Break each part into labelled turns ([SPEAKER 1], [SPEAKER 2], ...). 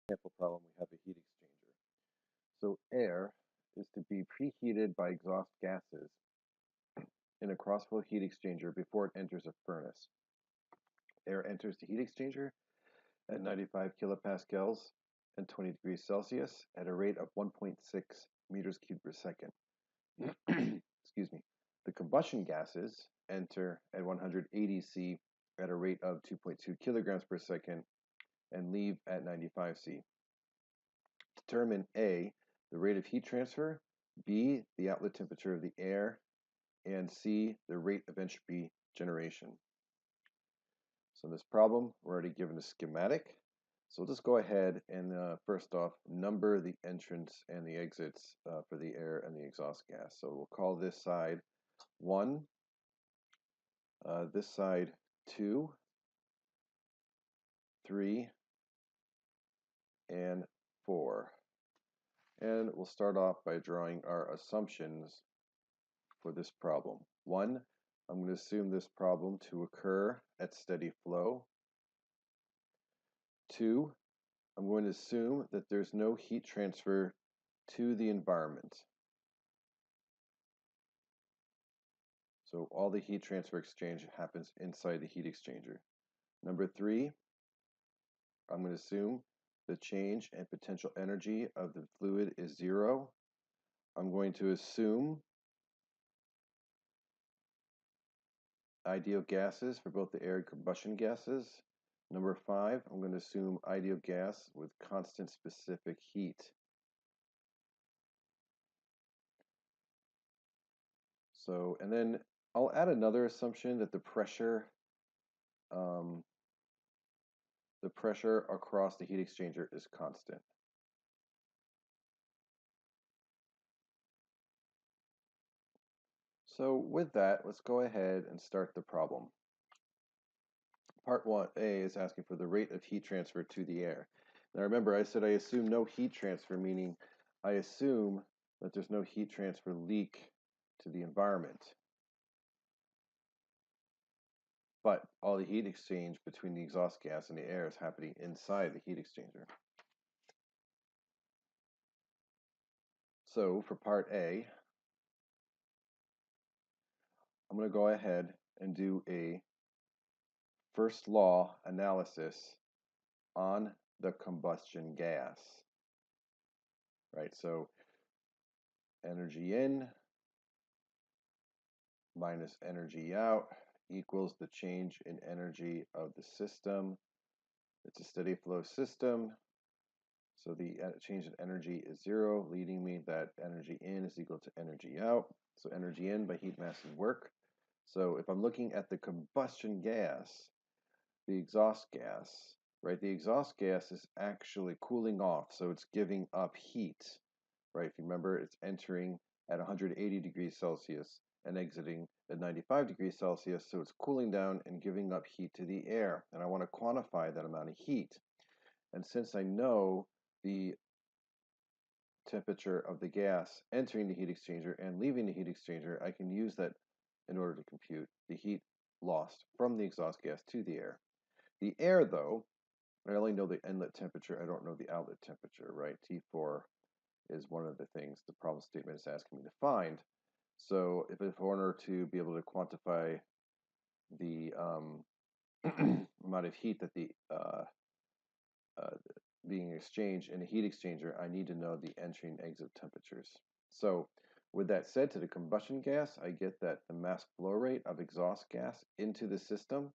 [SPEAKER 1] Example problem, we have a heat exchanger. So air is to be preheated by exhaust gases in a crossflow heat exchanger before it enters a furnace. Air enters the heat exchanger at 95 kilopascals and 20 degrees Celsius at a rate of 1.6 meters cubed per second. Excuse me. The combustion gases enter at 180 C at a rate of 2.2 kilograms per second and leave at 95 C. Determine A, the rate of heat transfer, B, the outlet temperature of the air, and C, the rate of entropy generation. So in this problem, we're already given a schematic. So we'll just go ahead and first off, number the entrance and the exits for the air and the exhaust gas. So we'll call this side 1, this side 2, 3, and 4. And we'll start off by drawing our assumptions for this problem. 1, I'm going to assume this problem to occur at steady flow. 2, I'm going to assume that there's no heat transfer to the environment. So all the heat transfer exchange happens inside the heat exchanger. Number 3, I'm going to assume the change in potential energy of the fluid is 0. I'm going to assume ideal gases for both the air and combustion gases. Number 5, I'm going to assume ideal gas with constant specific heat. So, and then I'll add another assumption that the pressure across the heat exchanger is constant. So with that, let's go ahead and start the problem. Part 1A is asking for the rate of heat transfer to the air. Now remember, I said I assume no heat transfer, meaning I assume that there's no heat transfer leak to the environment. But all the heat exchange between the exhaust gas and the air is happening inside the heat exchanger. So for part A, I'm going to go ahead and do a first law analysis on the combustion gas. Right, so energy in minus energy out equals the change in energy of the system. It's a steady flow system, so the change in energy is 0, leading me that energy in is equal to energy out. So energy in by heat, mass, and work. So if I'm looking at the combustion gas, the exhaust gas, right? The exhaust gas is actually cooling off, so it's giving up heat, right? If you remember, it's entering at 180 degrees Celsius and exiting at 95 degrees Celsius, so it's cooling down and giving up heat to the air, and I want to quantify that amount of heat. And since I know the temperature of the gas entering the heat exchanger and leaving the heat exchanger, I can use that in order to compute the heat lost from the exhaust gas to the air. The air, though, I only know the inlet temperature, I don't know the outlet temperature, right? T4 is one of the things the problem statement is asking me to find. So if in order to be able to quantify the amount of heat that the being exchanged in a heat exchanger, I need to know the entry and exit temperatures. So with that said, to the combustion gas, I get that the mass flow rate of exhaust gas into the system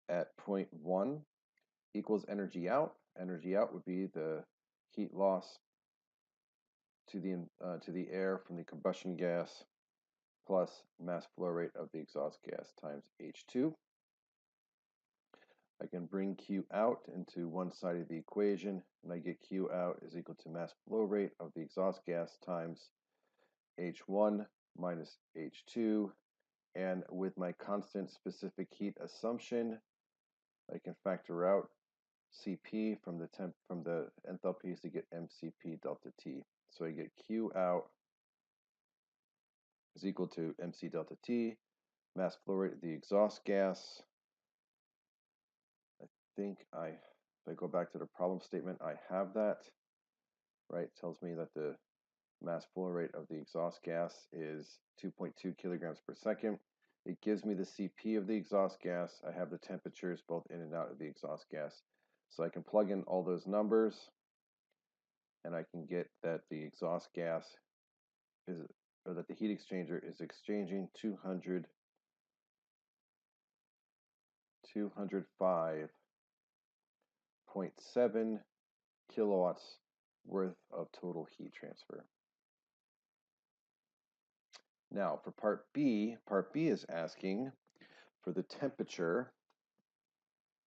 [SPEAKER 1] at 0.1 equals energy out. Energy out would be the heat loss to the air from the combustion gas plus mass flow rate of the exhaust gas times H2. I can bring Q out into one side of the equation, and I get Q out is equal to mass flow rate of the exhaust gas times H1 minus H2. And with my constant specific heat assumption, I can factor out Cp from the enthalpies to get mCp delta T. So I get Q out is equal to mc delta T, mass flow rate of the exhaust gas. I think I If I go back to the problem statement, I have that, right? It tells me that the mass flow rate of the exhaust gas is 2.2 kilograms per second. It gives me the CP of the exhaust gas. I have the temperatures both in and out of the exhaust gas. So I can plug in all those numbers, and I can get that the exhaust gas is, or that the heat exchanger is exchanging 205.7 kilowatts worth of total heat transfer. Now for part B is asking for the temperature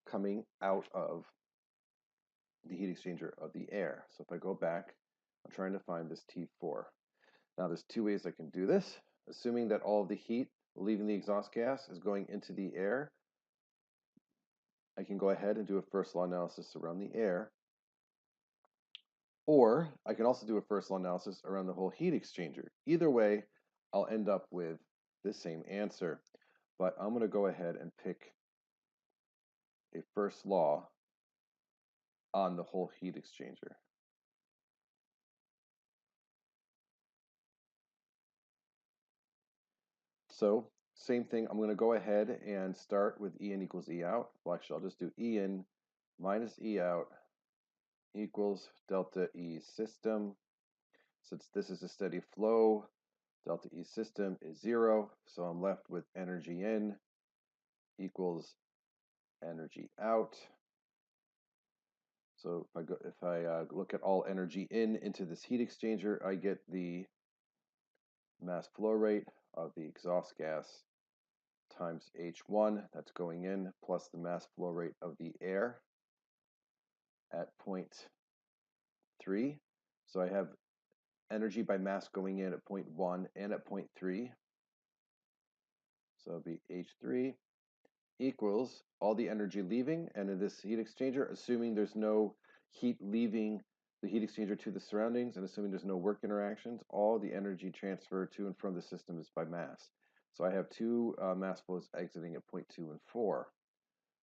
[SPEAKER 1] coming out of the heat exchanger of the air. So if I go back, I'm trying to find this T4. Now there's two ways I can do this. Assuming that all of the heat leaving the exhaust gas is going into the air, I can go ahead and do a first law analysis around the air. Or I can also do a first law analysis around the whole heat exchanger. Either way, I'll end up with the same answer. But I'm going to go ahead and pick a first law on the whole heat exchanger. So same thing, I'm going to go ahead and start with E in equals E out. Well, actually, I'll just do E in minus E out equals delta E system. Since this is a steady flow, delta E system is 0, so I'm left with energy in equals energy out. So if I look at all energy in into this heat exchanger, I get the mass flow rate of the exhaust gas times H1, that's going in, plus the mass flow rate of the air at 0.3. So I have energy by mass going in at 0.1 and at 0.3. So it'll be H3 equals all the energy leaving, and in this heat exchanger, assuming there's no heat leaving the heat exchanger to the surroundings, and assuming there's no work interactions, all the energy transfer to and from the system is by mass. So I have two mass flows exiting at 0.2 and 4.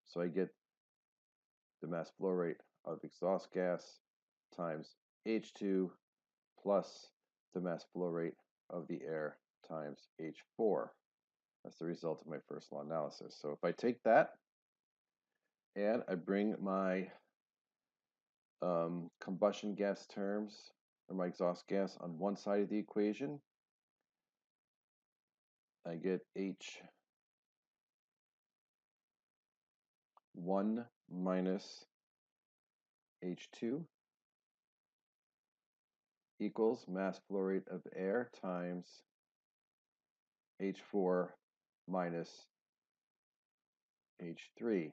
[SPEAKER 1] So I get the mass flow rate of exhaust gas times H2 plus the mass flow rate of the air times H4. That's the result of my first law analysis. So if I take that and I bring my combustion gas terms, or my exhaust gas, on one side of the equation, I get H1 minus H2 equals mass flow rate of air times H4 minus H3.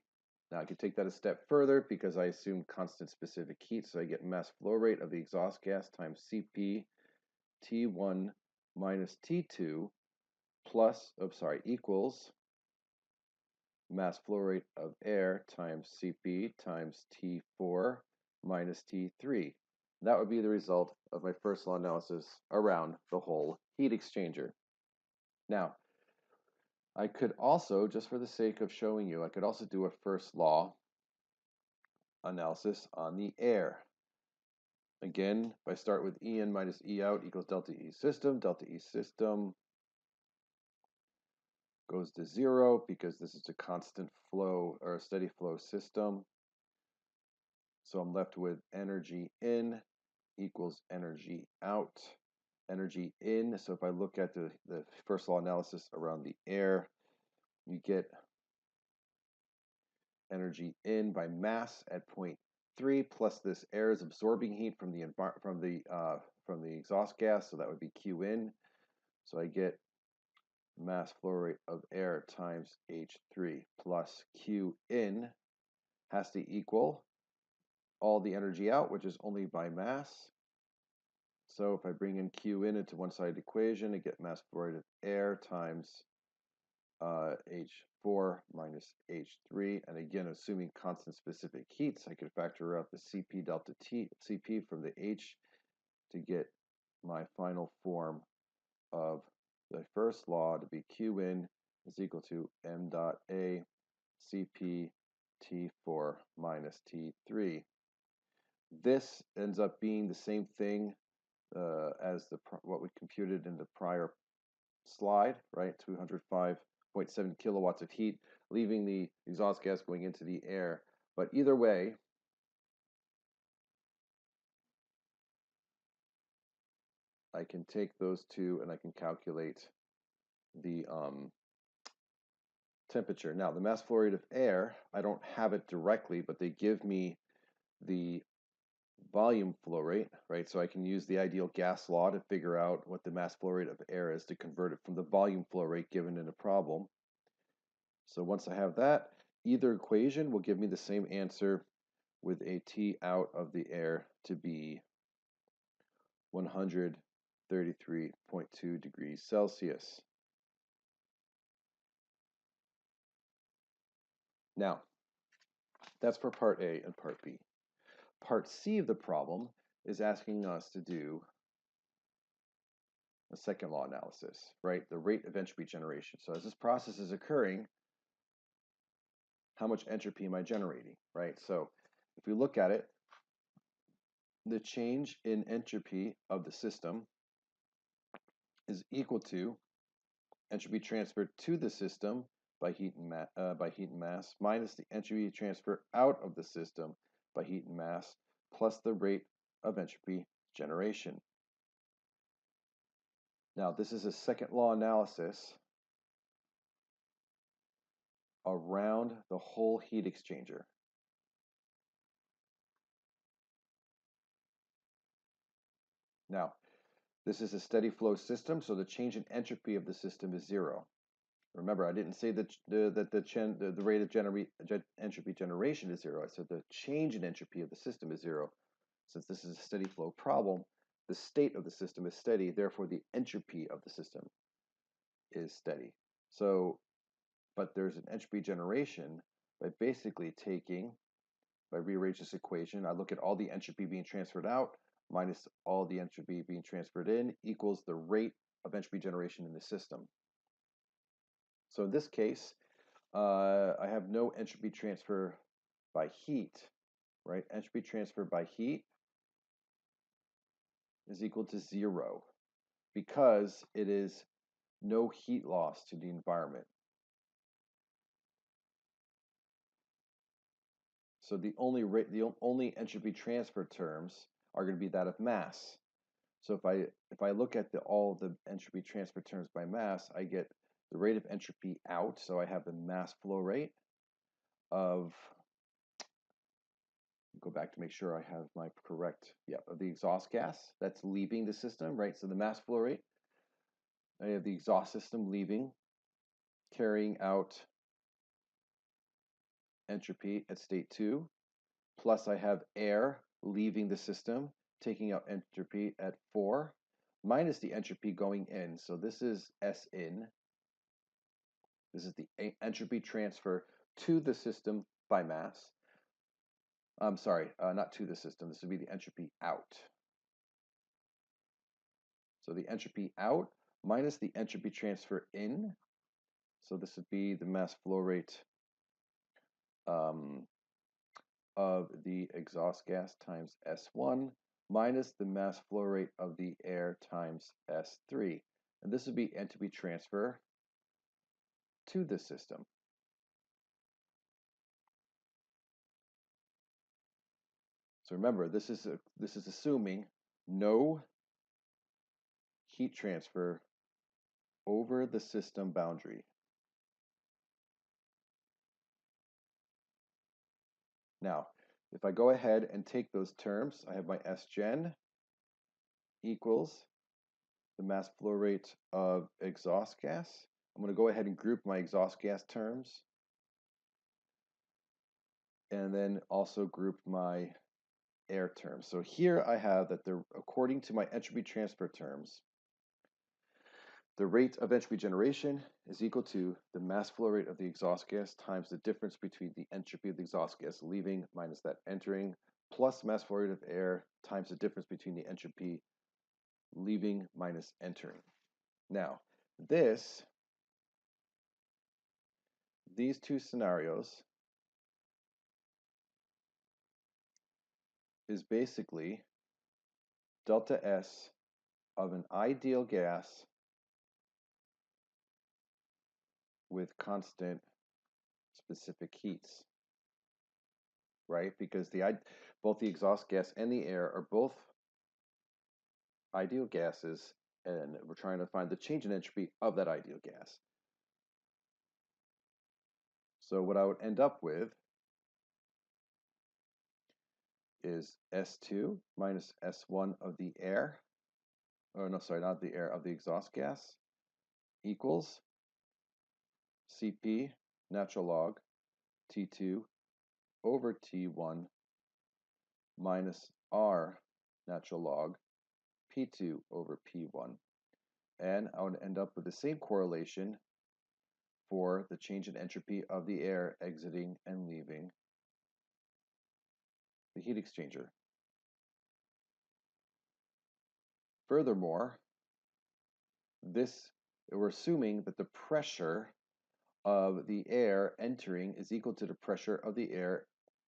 [SPEAKER 1] Now I could take that a step further because I assume constant specific heat, so I get mass flow rate of the exhaust gas times Cp T1 minus T2 plus, equals mass flow rate of air times Cp times T4 minus T3. That would be the result of my first law analysis around the whole heat exchanger. Now, I could also, just for the sake of showing you, I could also do a first law analysis on the air. Again, if I start with E in minus E out equals delta E system goes to 0 because this is a constant flow or a steady flow system. So I'm left with energy in equals energy out. Energy in, so if I look at the first law analysis around the air, you get energy in by mass at 0.3 plus this air is absorbing heat from the exhaust gas, so that would be Q in. So I get mass flow rate of air times H3 plus Q in has to equal all the energy out, which is only by mass. So if I bring in Q in into one-sided equation, I get mass flow rate of air times H4 minus H3. And again, assuming constant specific heats, I could factor out the Cp delta T, Cp from the H to get my final form of the first law to be Q in is equal to m dot A Cp T4 minus T3. This ends up being the same thing as what we computed in the prior slide, right? 205.7 kilowatts of heat, leaving the exhaust gas going into the air. But either way, I can take those two and I can calculate the temperature. Now, the mass flow rate of air, I don't have it directly, but they give me the volume flow rate, right? So I can use the ideal gas law to figure out what the mass flow rate of air is to convert it from the volume flow rate given in a problem. So once I have that, either equation will give me the same answer with a T out of the air to be 133.2 degrees Celsius. Now, that's for part A and part B. Part C of the problem is asking us to do a second law analysis, right? The rate of entropy generation. So as this process is occurring, how much entropy am I generating, right? So if we look at it, the change in entropy of the system is equal to entropy transferred to the system by heat and mass minus the entropy transfer out of the system by heat and mass plus the rate of entropy generation. Now, this is a second law analysis around the whole heat exchanger. Now, this is a steady flow system, so the change in entropy of the system is zero. Remember, I didn't say that the rate of entropy generation is zero. I said the change in entropy of the system is zero. Since this is a steady flow problem, the state of the system is steady, therefore the entropy of the system is steady. So, but there's an entropy generation by basically by rearrange this equation, I look at all the entropy being transferred out minus all the entropy being transferred in equals the rate of entropy generation in the system. So in this case, I have no entropy transfer by heat, right? Entropy transfer by heat is equal to zero because it is no heat loss to the environment. So the only entropy transfer terms are going to be that of mass. So if I look at all the entropy transfer terms by mass, I get the rate of entropy out. So I have the mass flow rate of, go back to make sure I have my correct, of the exhaust gas that's leaving the system, right? So the mass flow rate, I have the exhaust system leaving, carrying out entropy at state 2, plus I have air leaving the system, taking out entropy at 4, minus the entropy going in. So this is S in. This is the entropy transfer to the system by mass. I'm sorry, not to the system. This would be the entropy out. So the entropy out minus the entropy transfer in. So this would be the mass flow rate of the exhaust gas times S1 minus the mass flow rate of the air times S3. And this would be entropy transfer to the system. So remember, this is assuming no heat transfer over the system boundary. Now, if I go ahead and take those terms, I have my Sgen equals the mass flow rate of exhaust gas. I'm going to go ahead and group my exhaust gas terms and then also group my air terms. So here I have that according to my entropy transfer terms, the rate of entropy generation is equal to the mass flow rate of the exhaust gas times the difference between the entropy of the exhaust gas leaving minus that entering, plus mass flow rate of air times the difference between the entropy leaving minus entering. Now, these 2 scenarios is basically delta S of an ideal gas with constant specific heats, right? Because both the exhaust gas and the air are both ideal gases, and we're trying to find the change in entropy of that ideal gas. So what I would end up with is S2 minus S1 of the air, oh no, sorry, not the air, of the exhaust gas, equals Cp natural log T2 over T1 minus R natural log P2 over P1. And I would end up with the same correlation for the change in entropy of the air exiting and leaving the heat exchanger. Furthermore, we're assuming that the pressure of the air entering is equal to the pressure of the air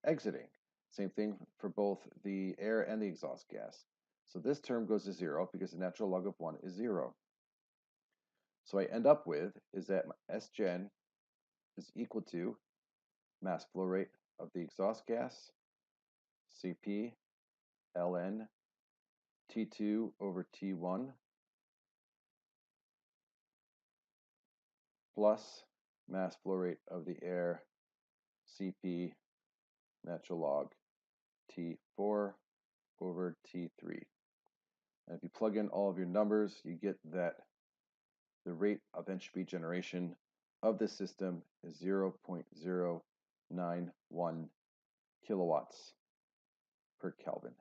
[SPEAKER 1] exiting. Same thing for both the air and the exhaust gas. So this term goes to 0 because the natural log of 1 is 0. So I end up with is that Sgen is equal to mass flow rate of the exhaust gas, Cp ln T2 over T1 plus mass flow rate of the air, Cp natural log T4 over T3. And if you plug in all of your numbers, you get that the rate of entropy generation of this system is 0.091 kilowatts per Kelvin.